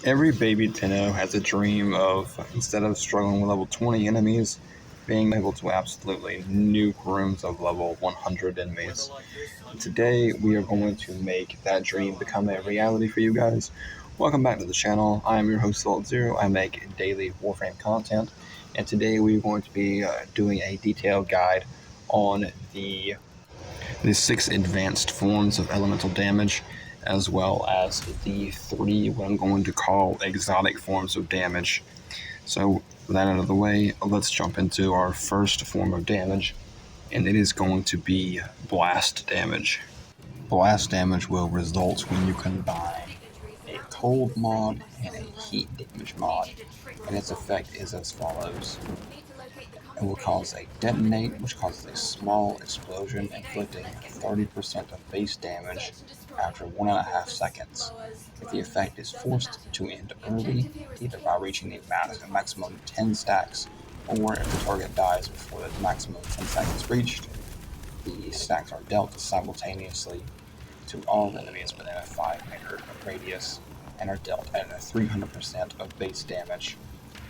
Every baby Tenno has a dream of, instead of struggling with level 20 enemies, being able to absolutely nuke rooms of level 100 enemies. Today, we are going to make that dream become a reality for you guys. Welcome back to the channel. I am your host, Salt0. I make daily Warframe content, and today we are going to be doing a detailed guide on the 6 advanced forms of elemental damage, as well as the 3 what I'm going to call exotic forms of damage. So with that out of the way, let's jump into our first form of damage, and it is going to be blast damage. Blast damage will result when you combine a cold mod and a heat damage mod, and its effect is as follows. It will cause a detonate, which causes a small explosion inflicting 30% of base damage after 1.5 seconds. If the effect is forced to end early, either by reaching a maximum 10 stacks, or if the target dies before the maximum 10 seconds reached, the stacks are dealt simultaneously to all enemies within a 5-meter radius and are dealt at a 300% of base damage.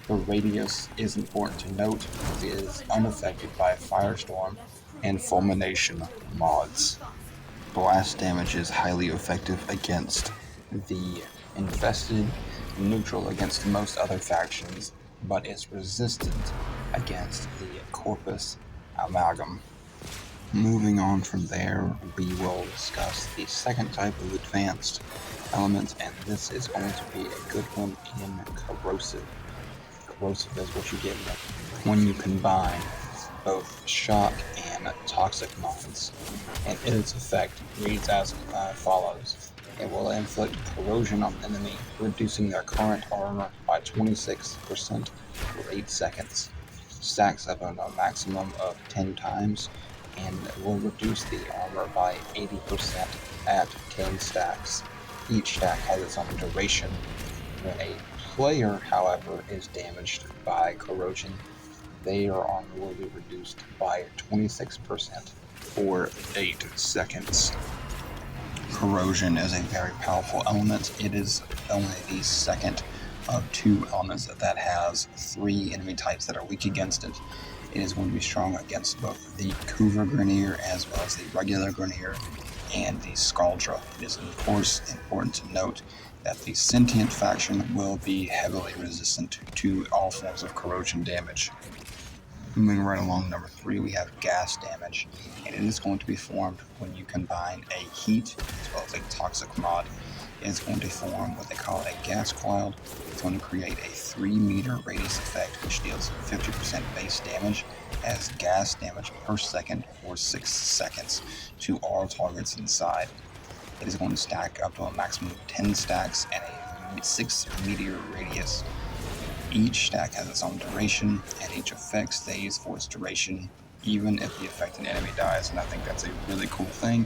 The radius is important to note because it is unaffected by Firestorm and Fulmination mods. Blast damage is highly effective against the Infested, neutral against most other factions, but is resistant against the Corpus Amalgam. Moving on from there, we will discuss the second type of advanced element, and this is going to be a good one in Corrosive. Corrosive is what you get when you combine both shock and toxic mods, and its effect reads as follows. It will inflict corrosion on the enemy, reducing their current armor by 26% for 8 seconds. Stacks up on a maximum of 10 times, and will reduce the armor by 80% at 10 stacks. Each stack has its own duration. When a player, however, is damaged by corrosion, their armor will be reduced by 26% for 8 seconds. Corrosion is a very powerful element. It is only the second of 2 elements that has 3 enemy types that are weak against it. It is going to be strong against both the Cougar Grineer as well as the regular Grineer and the Scaldra. It is of course important to note that the Sentient faction will be heavily resistant to all forms of corrosion damage. Moving right along, number 3, we have gas damage, and it is going to be formed when you combine a heat as well as a toxic mod. It is going to form what they call a gas cloud. It's going to create a 3-meter radius effect, which deals 50% base damage as gas damage per second for 6 seconds to all targets inside. It is going to stack up to a maximum of 10 stacks and a 6-meter radius. Each stack has its own duration, and each effect stays for its duration, even if the affected enemy dies, and I think that's a really cool thing,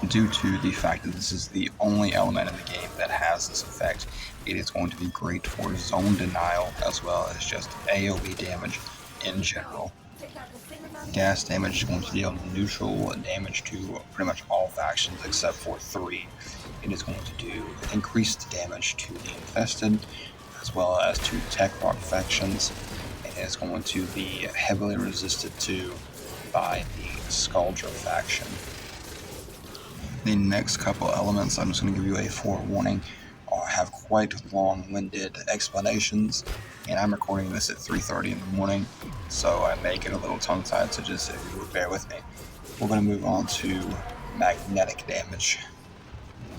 due to the fact that this is the only element in the game that has this effect. It is going to be great for zone denial, as well as just AoE damage in general. Gas damage is going to deal neutral damage to pretty much all factions except for 3. It is going to do increased damage to the Infested, as well as to tech rock factions. It is going to be heavily resisted to by the Scaldra faction. The next couple elements, I'm just going to give you a forewarning, have quite long-winded explanations, and I'm recording this at 3:30 in the morning, so I may get a little tongue-tied, so just if you would bear with me. We're going to move on to magnetic damage.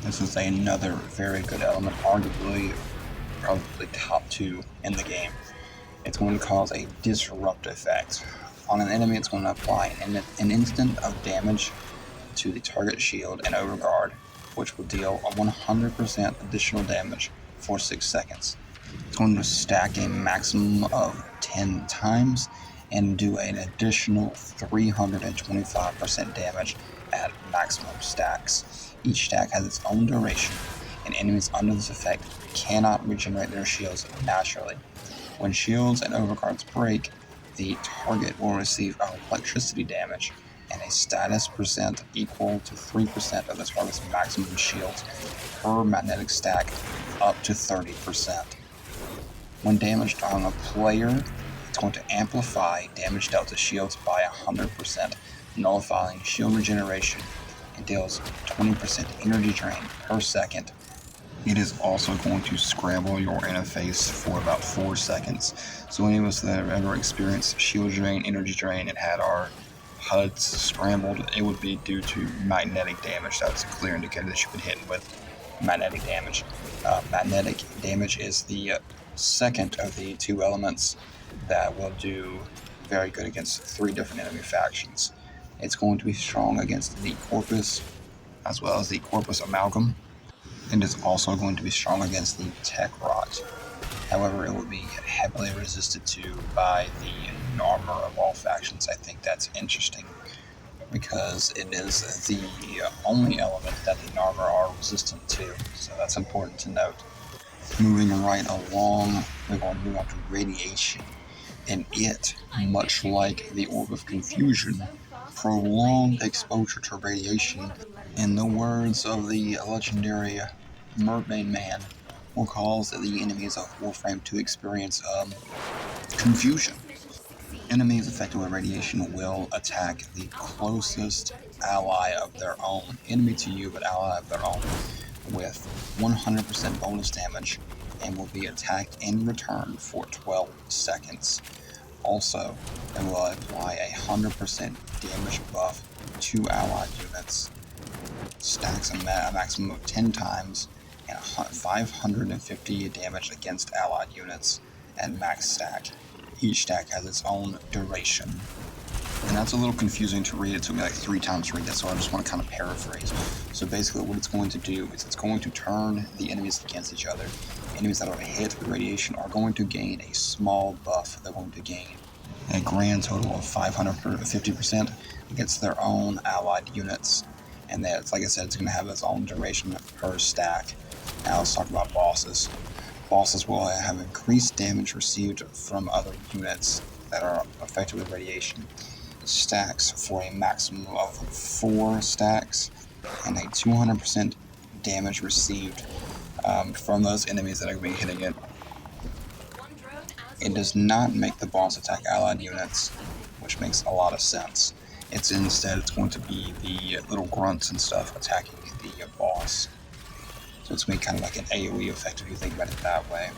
This is another very good element, arguably probably top 2 in the game. It's going to cause a disrupt effect. On an enemy, it's going to apply an instant of damage to the target shield and overguard, which will deal a 100% additional damage for 6 seconds. It's going to stack a maximum of 10 times and do an additional 325% damage at maximum stacks. Each stack has its own duration, and enemies under this effect cannot regenerate their shields naturally. When shields and overguards break, the target will receive electricity damage, and a status percent equal to 3% of the target's maximum shields per magnetic stack up to 30%. When damaged on a player, it's going to amplify damage dealt to shields by 100%, nullifying shield regeneration, and deals 20% energy drain per second. It is also going to scramble your interface for about 4 seconds. So any of us that have ever experienced shield drain, energy drain, and had our HUDs scrambled, it would be due to magnetic damage. That's a clear indicator that you've been hit with magnetic damage. Magnetic damage is the second of the two elements that will do very good against 3 different enemy factions. It's going to be strong against the Corpus, as well as the Corpus Amalgam, and is also going to be strong against the Tech Rot. However, it will be heavily resisted to by the armor of all factions. I think that's interesting because it is the only element that the Narmer are resistant to, so that's important to note. Moving right along, we're going to move on to Radiation, and it, much like the Orb of Confusion, prolonged exposure to radiation, in the words of the legendary Mermaid Man, will cause the enemies of Warframe to experience confusion. Enemies affected with radiation will attack the closest ally of their own, enemy to you but ally of their own, with 100% bonus damage and will be attacked in return for 12 seconds. Also, it will apply a 100% damage buff to allied units, stacks a maximum of 10 times, and 550 damage against allied units at max stack. Each stack has its own duration. And that's a little confusing to read. It took me like 3 times to read that, so I just want to kind of paraphrase. So basically what it's going to do is it's going to turn the enemies against each other. Enemies that are hit with radiation are going to gain a small buff. They're going to gain a grand total of 550% against their own allied units. And that's, like I said, it's going to have its own duration per stack. Now let's talk about bosses. Bosses will have increased damage received from other units that are affected with radiation. Stacks for a maximum of 4 stacks, and a 200% damage received from those enemies that are going to be hitting it. It does not make the boss attack allied units, which makes a lot of sense. It's going to be the little grunts and stuff attacking the boss. So it's going to be kind of like an AoE effect if you think about it that way.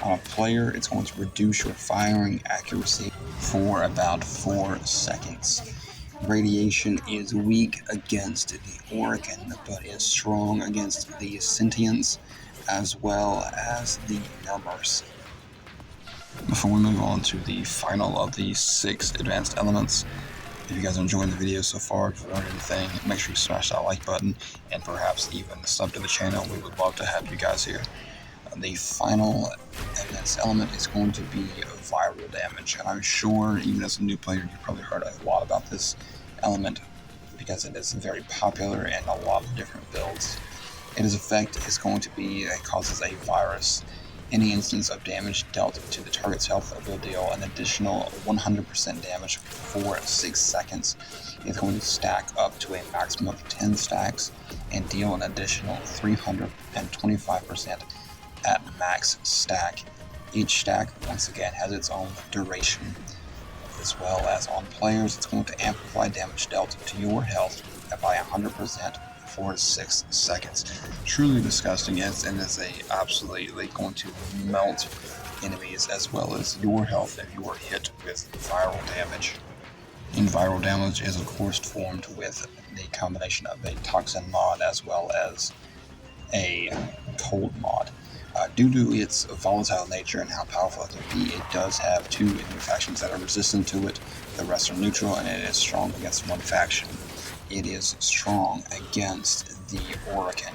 On a player, it's going to reduce your firing accuracy for about 4 seconds. Radiation is weak against the Orokin, but is strong against the Sentients, as well as the Murmurs. Before we move on to the final of the 6 advanced elements, if you guys are enjoying the video so far, if you learned anything, make sure you smash that like button, and perhaps even sub to the channel. We would love to have you guys here. The final advanced element is going to be viral damage, and I'm sure even as a new player you've probably heard a lot about this element because it is very popular in a lot of different builds. Its effect is going to be it causes a virus. Any instance of damage dealt to the target's health will deal an additional 100% damage for 6 seconds. It's going to stack up to a maximum of 10 stacks and deal an additional 325% at max stack. Each stack, once again, has its own duration. As well as on players, it's going to amplify damage dealt to your health by 100% for 6 seconds. Truly disgusting, and it's absolutely going to melt enemies as well as your health if you are hit with viral damage. And viral damage is of course formed with the combination of a toxin mod as well as a cold mod. Due to its volatile nature and how powerful it can be, it does have 2 enemy factions that are resistant to it. The rest are neutral, and it is strong against one faction. It is strong against the Orokin.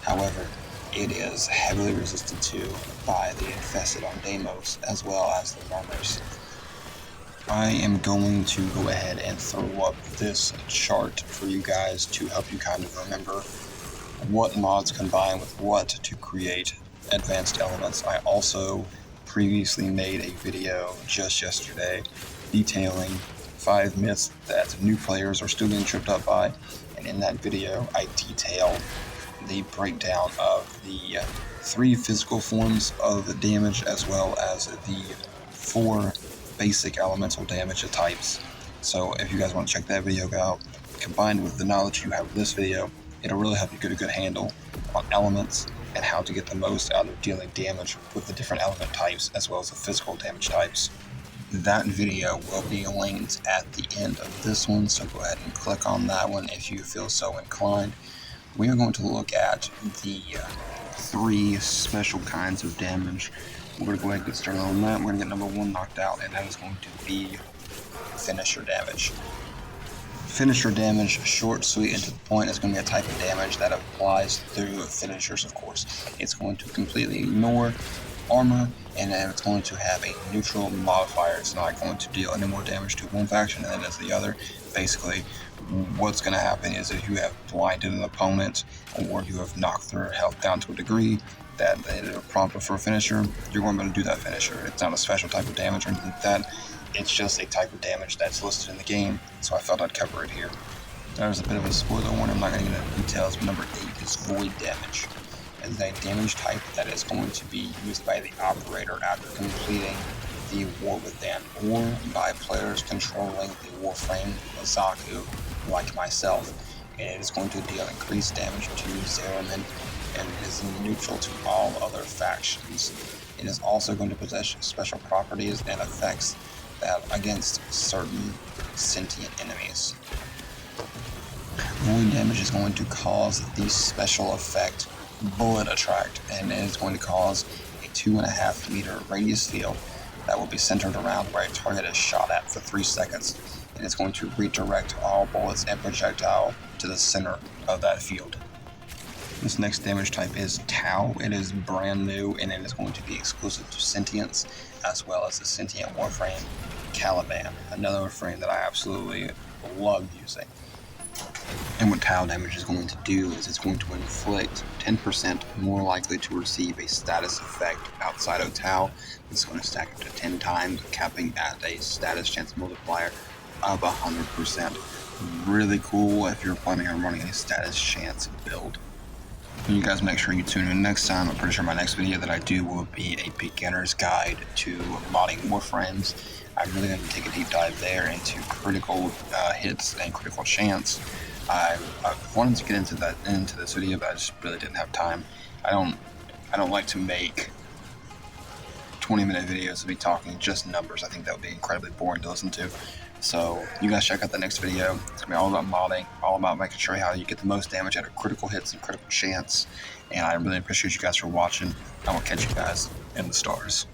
However, it is heavily resisted to by the infested on Deimos as well as the Murmurs. I am going to go ahead and throw up this chart for you guys to help you kind of remember what mods combine with what to create advanced elements. I also previously made a video just yesterday detailing 5 myths that new players are still being tripped up by, and in that video I detail the breakdown of the 3 physical forms of the damage as well as the 4 basic elemental damage types. So if you guys want to check that video out, combined with the knowledge you have of this video, it'll really help you get a good handle on elements and how to get the most out of dealing damage with the different element types as well as the physical damage types. That video will be linked at the end of this one, so go ahead and click on that one if you feel so inclined. We are going to look at the 3 special kinds of damage. We're going to go ahead and get started on that. We're going to get number 1 knocked out, and that is going to be finisher damage. Finisher damage, short, sweet, and to the point, is going to be a type of damage that applies through finishers, of course. It's going to completely ignore armor, and it's going to have a neutral modifier. It's not going to deal any more damage to one faction than it does the other. Basically, what's going to happen is if you have blinded an opponent or you have knocked their health down to a degree that it prompted for a finisher, you're going to do that finisher. It's not a special type of damage or anything like that. It's just a type of damage that's listed in the game, so I thought I'd cover it here. There's a bit of a spoiler warning, I'm not going to get into details, but number 8 is void damage. It's a damage type that is going to be used by the operator after completing the War Within, or by players controlling the Warframe Zaku, like myself. And it is going to deal increased damage to Zeraman, and it is neutral to all other factions. It is also going to possess special properties and effects that against certain sentient enemies. Void damage is going to cause the special effect Bullet Attract, and it is going to cause a 2.5 meter radius field that will be centered around where a target is shot at for 3 seconds, and it's going to redirect all bullets and projectile to the center of that field. This next damage type is Tau. It is brand new, and it is going to be exclusive to Sentience, as well as the Sentient Warframe Caliban, another Warframe that I absolutely love using. And what Tau damage is going to do is it's going to inflict 10% more likely to receive a status effect outside of Tau. It's going to stack up to 10 times, capping at a status chance multiplier of 100%. Really cool if you're planning on running a status chance build. And you guys make sure you tune in next time. I'm pretty sure my next video that I do will be a beginner's guide to modding Warframes. I'm really going to take a deep dive there into critical hits and critical chance. I wanted to get into this video, but I just really didn't have time. I don't like to make 20-minute videos of me talking just numbers. I think that would be incredibly boring to listen to. So you guys check out the next video. It's gonna be all about modding, all about making sure how you get the most damage out of critical hits and critical chance. And I really appreciate you guys for watching. I will catch you guys in the stars.